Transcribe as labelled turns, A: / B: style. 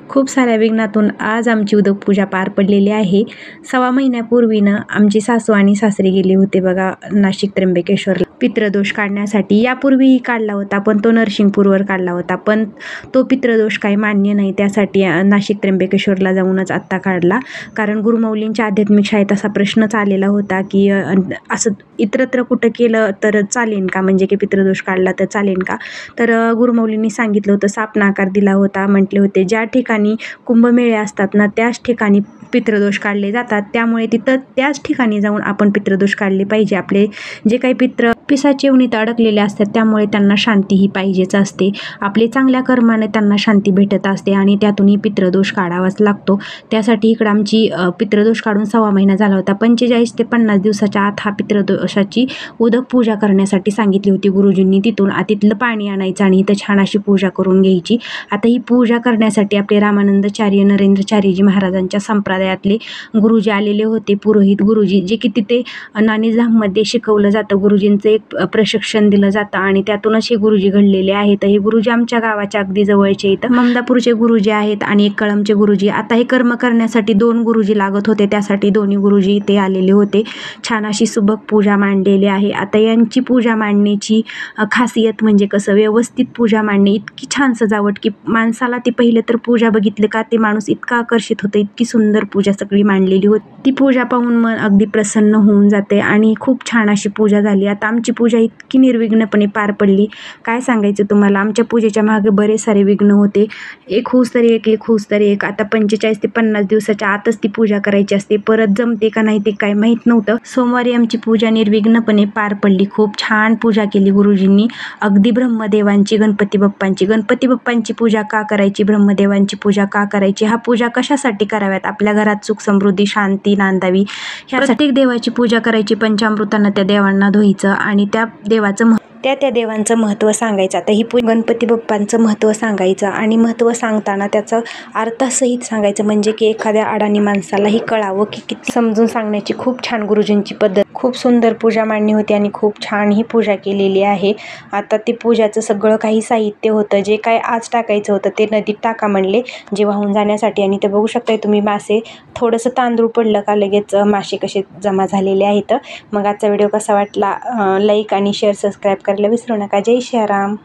A: खूप साऱ्या विघ्नातून आज आमची उदक पूजा पार पडलेली आहे. 6 महिन्यापूर्वीनं आमची सासू आणि सासरे गेले होते बघा नाशिक त्र्यंबकेश्वरला पितृदोष काढण्यासाठी. यापूर्वीही काढला होता, पण तो नरसिंगपूरवर काढला होता, पण तो पितृदोष काही मान्य नाही. त्यासाठी नाशिक त्र्यंबकेश्वरला जाऊनच आत्ता काढला. कारण गुरुमाऊलींच्या आध्यात्मिक शाळेत असा प्रश्नच आलेला होता की असं इतरत्र कुठं केलं तर चालेल का, म्हणजे की पितृदोष काढला तर चालेल का. तर गुरुमाऊलींनी सांगितलं होतं, साप नकार दिला होता. म्हटले होते ज्या ठिकाणी कुंभमेळे असतात ना, त्याच ठिकाणी पितृदोष काढले जातात. त्यामुळे तिथं त्याच ठिकाणी जाऊन आपण पितृदोष काढले पाहिजे. आपले जे काही पितृ पिशाची योनीत अडकलेले असतात, त्यामुळे त्यांना शांतीही पाहिजेच असते. आपले चांगल्या कर्माने त्यांना शांती भेटत असते आणि त्यातूनही पितृदोष काढावाच लागतो. त्यासाठी इकडं आमची पितृदोष काढून 6 महिना झाला होता. 45 ते 50 दिवसाच्या आत हा पितृदोषाची उदक पूजा करण्यासाठी सांगितली होती गुरुजींनी. तिथलं पाणी आणायचं आणि इथं छान अशी पूजा करून घ्यायची. आता ही पूजा करण्यासाठी आपले रामानंदाचार्य नरेंद्रचार्यजी महाराजांच्या संप्रदायातले गुरुजी आलेले होते, पुरोहित गुरुजी, जे की तिथे नाणीजधाममध्ये शिकवलं जातं. गुरुजींचं एक प्रशिक्षण दिलं जातं आणि त्यातूनच हे गुरुजी घडलेले आहेत. हे गुरुजी आमच्या गावाच्या अगदी जवळचे इथं ममदापूरचे गुरुजी आहेत आणि एक कळमचे गुरुजी. आता हे कर्म करण्यासाठी 2 गुरुजी लागत होते, त्यासाठी दोन्ही गुरुजी इथे आलेले होते. छान अशी सुबक पूजा मांडलेली आहे. आता यांची पूजा मांडण्याची खासियत म्हणजे कसं, व्यवस्थित पूजा मांडणे, इतकी छान सजावट की माणसाला ती पहिले तर पूजा बघितली का ते माणूस इतका आकर्षित होतं. इतकी सुंदर पूजा सगळी मांडलेली होती. ती पूजा पाहून मन अगदी प्रसन्न होऊन जाते आणि खूप छान अशी पूजा झाली. आता आमची पूजा इतकी निर्विघ्नपणे पार पडली, काय सांगायचं तुम्हाला. आमच्या पूजेच्या मागे बरेच सारे विघ्न होते. एक होऊस तरी एक. आता 45 ते 50 दिवसाच्या आतच ती पूजा करायची असते. परत जमते का नाही ते काय माहीत नव्हतं. सोमवारी आमची पूजा निर्विघ्नपणे पार पडली. खूप छान पूजा केली गुरुजींनी. अगदी ब्रह्मदेवांची, गणपती बाप्पांची पूजा का करायची, ब्रह्मदेवांची पूजा का करायची, हा पूजा कशासाठी कराव्यात, आपल्या घरात सुख समृद्धी शांती नांदावी, ह्या प्रत्येक देवाची पूजा करायची. पंचामृतानं त्या देवांना धुवायचं आणि त्या देवांचं महत्त्व सांगायचं. आता ही गणपती बाप्पांचं महत्त्व सांगायचं आणि महत्त्व सांगताना त्याचं अर्थासहित सांगायचं, म्हणजे की एखाद्या अडाणी माणसालाही कळावं की किती समजून सांगण्याची खूप छान गुरुजींची पद्धत. खूप सुंदर पूजा मांडणी होती आणि खूप छान ही पूजा केलेली आहे. आता ते पूजाचं सगळं काही साहित्य होतं, जे काय आज टाकायचं होतं ते नदीत टाका म्हणले, जे वाहून जाण्यासाठी. आणि ते बघू शकताय तुम्ही मासे, थोडंसं तांदूळ पडलं का लगेच मासे कसे जमा झालेले आहेत. मग आजचा व्हिडिओ कसा वाटला, लाईक आणि शेअर सबस्क्राईब करायला विसरू नका. जय श्रीराम.